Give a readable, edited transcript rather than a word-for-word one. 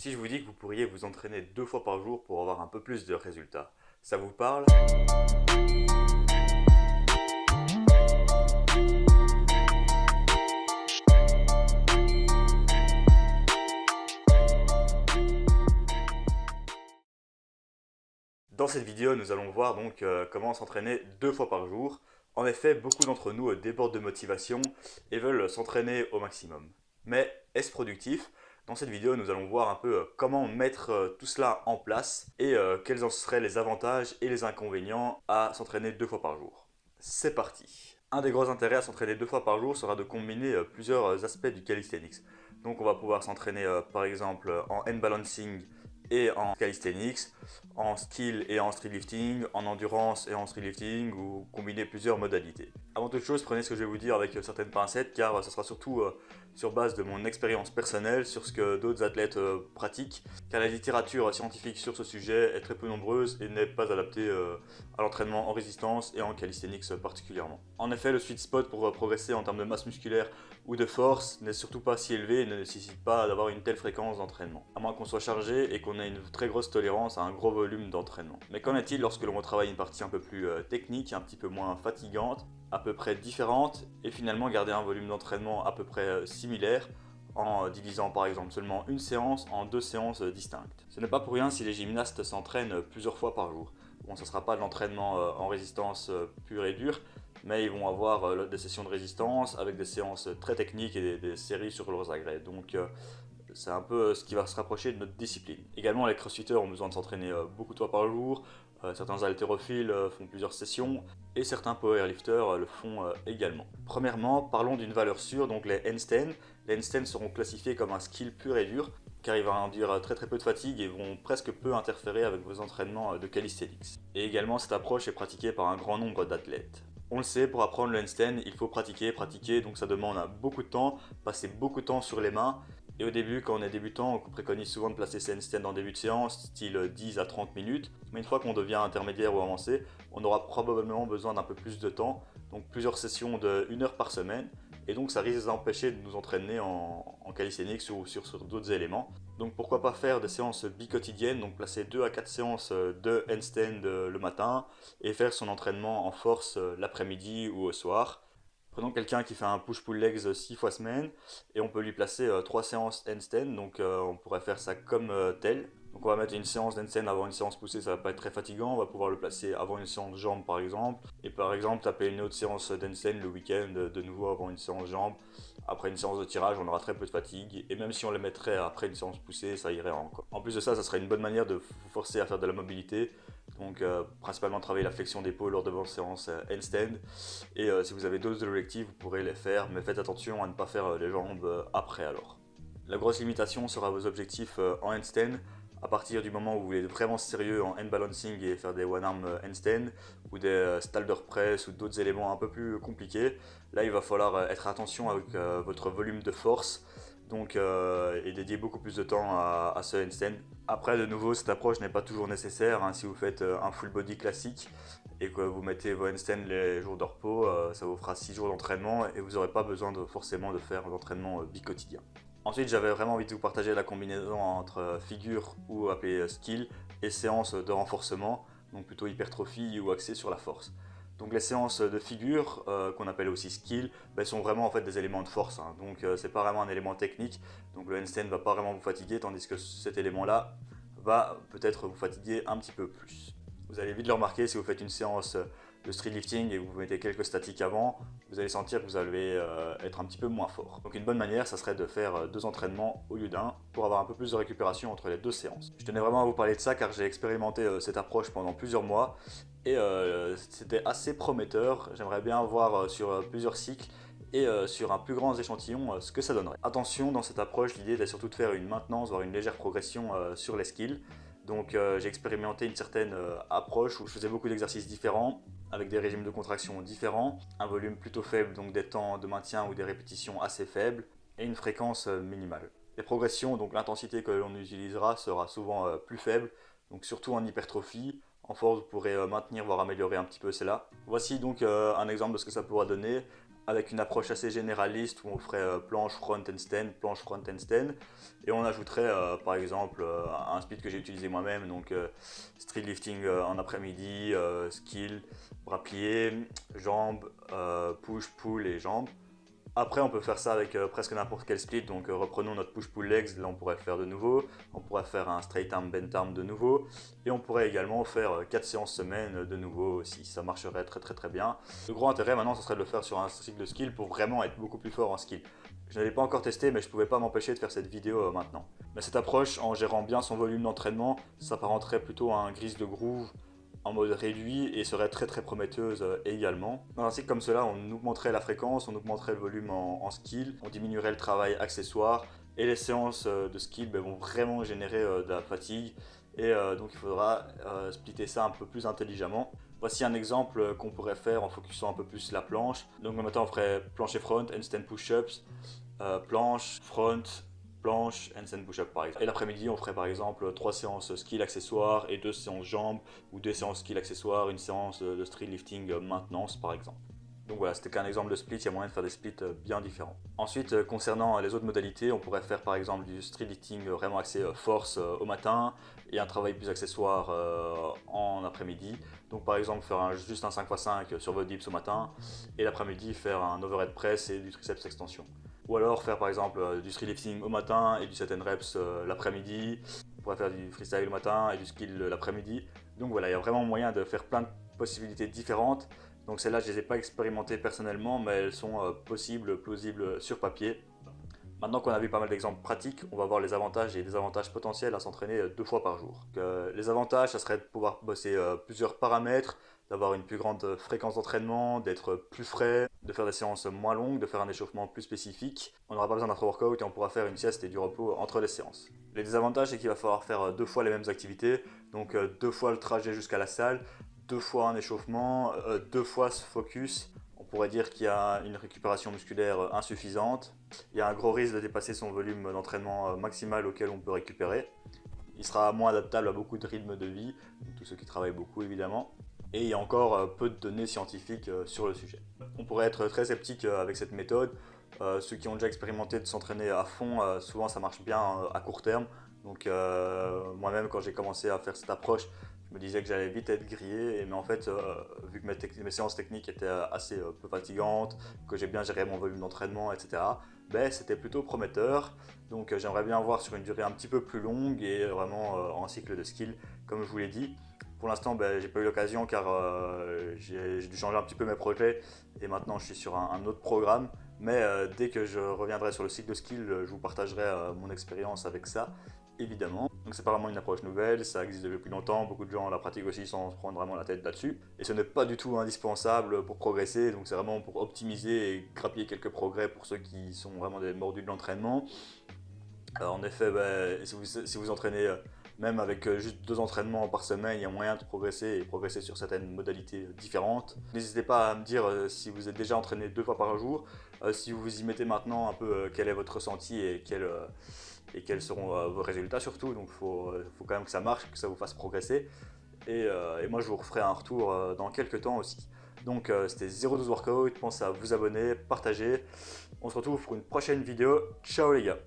Si je vous dis que vous pourriez vous entraîner 2 fois par jour pour avoir un peu plus de résultats, ça vous parle? Dans cette vidéo, nous allons voir donc comment s'entraîner 2 fois par jour. En effet, beaucoup d'entre nous débordent de motivation et veulent s'entraîner au maximum. Mais est-ce productif? Dans cette vidéo, nous allons voir un peu comment mettre tout cela en place et quels en seraient les avantages et les inconvénients à s'entraîner 2 fois par jour. C'est parti. Un des gros intérêts à s'entraîner 2 fois par jour sera de combiner plusieurs aspects du calisthenics. Donc on va pouvoir s'entraîner par exemple en hand balancing et en calisthenics, en skill et en streetlifting, en endurance et en streetlifting, ou combiner plusieurs modalités. Avant toute chose, prenez ce que je vais vous dire avec certaines pincettes, car ce sera surtout sur base de mon expérience personnelle, sur ce que d'autres athlètes pratiquent, car la littérature scientifique sur ce sujet est très peu nombreuse et n'est pas adaptée à l'entraînement en résistance et en calisthenics particulièrement. En effet, le sweet spot pour progresser en termes de masse musculaire ou de force n'est surtout pas si élevé et ne nécessite pas d'avoir une telle fréquence d'entraînement, à moins qu'on soit chargé et qu'on ait une très grosse tolérance à un gros volume d'entraînement. Mais qu'en est-il lorsque l'on retravaille une partie un peu plus technique, un petit peu moins fatigante, à peu près différente, et finalement garder un volume d'entraînement à peu près similaire, en divisant par exemple seulement une séance en 2 séances distinctes. Ce n'est pas pour rien si les gymnastes s'entraînent plusieurs fois par jour. Bon, ce ne sera pas de l'entraînement en résistance pure et dure, mais ils vont avoir des sessions de résistance avec des séances très techniques et des séries sur leurs agrès. Donc c'est un peu ce qui va se rapprocher de notre discipline. Également, les crossfitters ont besoin de s'entraîner beaucoup de fois par jour. Certains haltérophiles font plusieurs sessions et certains powerlifters le font également. Premièrement, parlons d'une valeur sûre, donc les handstands. Les handstands seront classifiés comme un skill pur et dur, car il va induire très peu de fatigue et vont presque peu interférer avec vos entraînements de calisthenics. Et également, cette approche est pratiquée par un grand nombre d'athlètes. On le sait, pour apprendre le handstand, il faut pratiquer, donc ça demande beaucoup de temps, passer beaucoup de temps sur les mains. Et au début, quand on est débutant, on préconise souvent de placer ses handstands en début de séance, style 10 à 30 minutes. Mais une fois qu'on devient intermédiaire ou avancé, on aura probablement besoin d'un peu plus de temps, donc plusieurs sessions de 1 heure par semaine. Et donc ça risque d'empêcher de nous entraîner en calisthenics ou sur d'autres éléments. Donc pourquoi pas faire des séances bi-quotidiennes, donc placer 2 à 4 séances de handstand le matin et faire son entraînement en force l'après-midi ou au soir. Prenons quelqu'un qui fait un push-pull legs 6 fois semaine et on peut lui placer 3 séances handstand, donc on pourrait faire ça comme tel. Donc on va mettre une séance d'handstand avant une séance poussée, ça va pas être très fatigant, on va pouvoir le placer avant une séance jambes par exemple. Et par exemple taper une autre séance d'handstand le week-end de nouveau avant une séance jambes. Après une séance de tirage, on aura très peu de fatigue et même si on le mettrait après une séance poussée, ça irait encore. En plus de ça, ça serait une bonne manière de vous forcer à faire de la mobilité. Donc principalement travailler la flexion d'épaule lors de vos séances handstand. Et si vous avez d'autres objectifs, vous pourrez les faire, mais faites attention à ne pas faire les jambes après alors. La grosse limitation sera vos objectifs en handstand. À partir du moment où vous voulez être vraiment sérieux en hand balancing et faire des one arm handstand ou des stalder press ou d'autres éléments un peu plus compliqués, là il va falloir être attention avec votre volume de force, donc et dédier beaucoup plus de temps à ce handstand. Après, de nouveau, cette approche n'est pas toujours nécessaire, hein. Si vous faites un full body classique et que vous mettez vos handstands les jours de repos, ça vous fera 6 jours d'entraînement et vous n'aurez pas besoin forcément de faire d'entraînement bi-quotidien. Ensuite, j'avais vraiment envie de vous partager la combinaison entre figure ou appelé skill et séances de renforcement, donc plutôt hypertrophie ou axée sur la force. Donc les séances de figure, qu'on appelle aussi skill, sont vraiment en fait des éléments de force, hein. Donc c'est pas vraiment un élément technique, donc le handstand ne va pas vraiment vous fatiguer, tandis que cet élément-là va peut-être vous fatiguer un petit peu plus. Vous allez vite le remarquer si vous faites une séance de street lifting et vous mettez quelques statiques avant, vous allez sentir que vous allez être un petit peu moins fort. Donc une bonne manière, ça serait de faire 2 entraînements au lieu d'un pour avoir un peu plus de récupération entre les 2 séances. Je tenais vraiment à vous parler de ça car j'ai expérimenté cette approche pendant plusieurs mois et c'était assez prometteur. J'aimerais bien voir sur plusieurs cycles et sur un plus grand échantillon ce que ça donnerait. Attention, dans cette approche, l'idée est surtout de faire une maintenance, voire une légère progression sur les skills. Donc j'ai expérimenté une certaine approche où je faisais beaucoup d'exercices différents, avec des régimes de contraction différents, un volume plutôt faible, donc des temps de maintien ou des répétitions assez faibles, et une fréquence minimale. Les progressions, donc l'intensité que l'on utilisera sera souvent plus faible, donc surtout en hypertrophie. En force, vous pourrez maintenir, voire améliorer un petit peu cela. Voici donc un exemple de ce que ça pourra donner avec une approche assez généraliste où on ferait planche front handstand, planche front handstand, et on ajouterait par exemple un split que j'ai utilisé moi-même, donc street lifting en après-midi, skill, bras pliés, jambes, push, pull et jambes. Après, on peut faire ça avec presque n'importe quel split. Donc, reprenons notre push-pull legs. Là, on pourrait le faire de nouveau. On pourrait faire un straight arm, bent arm de nouveau. Et on pourrait également faire 4 séances semaine de nouveau aussi. Ça marcherait très très très bien. Le gros intérêt maintenant, ce serait de le faire sur un cycle de skill pour vraiment être beaucoup plus fort en skill. Je ne l'avais pas encore testé, mais je ne pouvais pas m'empêcher de faire cette vidéo maintenant. Mais cette approche, en gérant bien son volume d'entraînement, s'apparenterait plutôt à un grise de groove en mode réduit et serait très très prometteuse également. Dans un cycle comme cela, on augmenterait la fréquence, on augmenterait le volume en skill, on diminuerait le travail accessoire et les séances de skill vont vraiment générer de la fatigue et donc il faudra splitter ça un peu plus intelligemment. Voici un exemple qu'on pourrait faire en focusant un peu plus la planche. Donc maintenant on ferait planche et front, handstand push-ups, planche, front, planche, handstand push-up par exemple. Et l'après-midi, on ferait par exemple 3 séances skill accessoires et 2 séances jambes, ou 2 séances skill accessoires, une séance de street lifting maintenance par exemple. Donc voilà, c'était qu'un exemple de split, il y a moyen de faire des splits bien différents. Ensuite, concernant les autres modalités, on pourrait faire par exemple du street lifting vraiment axé force au matin et un travail plus accessoire en après-midi. Donc par exemple faire juste un 5x5 sur votre dips au matin et l'après-midi faire un overhead press et du triceps extension. Ou alors faire par exemple du street lifting au matin et du set and reps l'après-midi. On pourrait faire du freestyle le matin et du skill l'après-midi. Donc voilà, il y a vraiment moyen de faire plein de possibilités différentes. Donc celles-là, je ne les ai pas expérimentées personnellement, mais elles sont possibles, plausibles sur papier. Maintenant qu'on a vu pas mal d'exemples pratiques, on va voir les avantages et désavantages potentiels à s'entraîner 2 fois par jour. Les avantages, ça serait de pouvoir bosser plusieurs paramètres, d'avoir une plus grande fréquence d'entraînement, d'être plus frais, de faire des séances moins longues, de faire un échauffement plus spécifique. On n'aura pas besoin d'un workout et on pourra faire une sieste et du repos entre les séances. Les désavantages, c'est qu'il va falloir faire 2 fois les mêmes activités, donc 2 fois le trajet jusqu'à la salle, 2 fois un échauffement, 2 fois ce focus. On pourrait dire qu'il y a une récupération musculaire insuffisante. Il y a un gros risque de dépasser son volume d'entraînement maximal auquel on peut récupérer. Il sera moins adaptable à beaucoup de rythmes de vie, tous ceux qui travaillent beaucoup évidemment. Et il y a encore peu de données scientifiques sur le sujet. On pourrait être très sceptique avec cette méthode. Ceux qui ont déjà expérimenté de s'entraîner à fond, souvent ça marche bien à court terme. Donc moi-même quand j'ai commencé à faire cette approche, je me disais que j'allais vite être grillé, mais en fait, vu que mes séances techniques étaient assez peu fatigantes, que j'ai bien géré mon volume d'entraînement, etc., ben, c'était plutôt prometteur. Donc j'aimerais bien voir sur une durée un petit peu plus longue et vraiment en cycle de skill, comme je vous l'ai dit. Pour l'instant, ben, j'ai pas eu l'occasion car j'ai dû changer un petit peu mes projets et maintenant je suis sur un autre programme. Mais dès que je reviendrai sur le cycle de skill, je vous partagerai mon expérience avec ça, évidemment. Donc c'est pas vraiment une approche nouvelle, ça existe depuis longtemps, beaucoup de gens la pratiquent aussi sans se prendre vraiment la tête là-dessus. Et ce n'est pas du tout indispensable pour progresser, donc c'est vraiment pour optimiser et grappiller quelques progrès pour ceux qui sont vraiment des mordus de l'entraînement. En effet, ben, si vous entraînez même avec juste 2 entraînements par semaine, il y a moyen de progresser et progresser sur certaines modalités différentes. N'hésitez pas à me dire si vous êtes déjà entraîné 2 fois par jour, si vous vous y mettez maintenant un peu quel est votre ressenti et quels seront vos résultats surtout. Donc il faut quand même que ça marche, que ça vous fasse progresser. Et moi je vous referai un retour dans quelques temps aussi. Donc c'était 012 Workout, pensez à vous abonner, partager. On se retrouve pour une prochaine vidéo. Ciao les gars!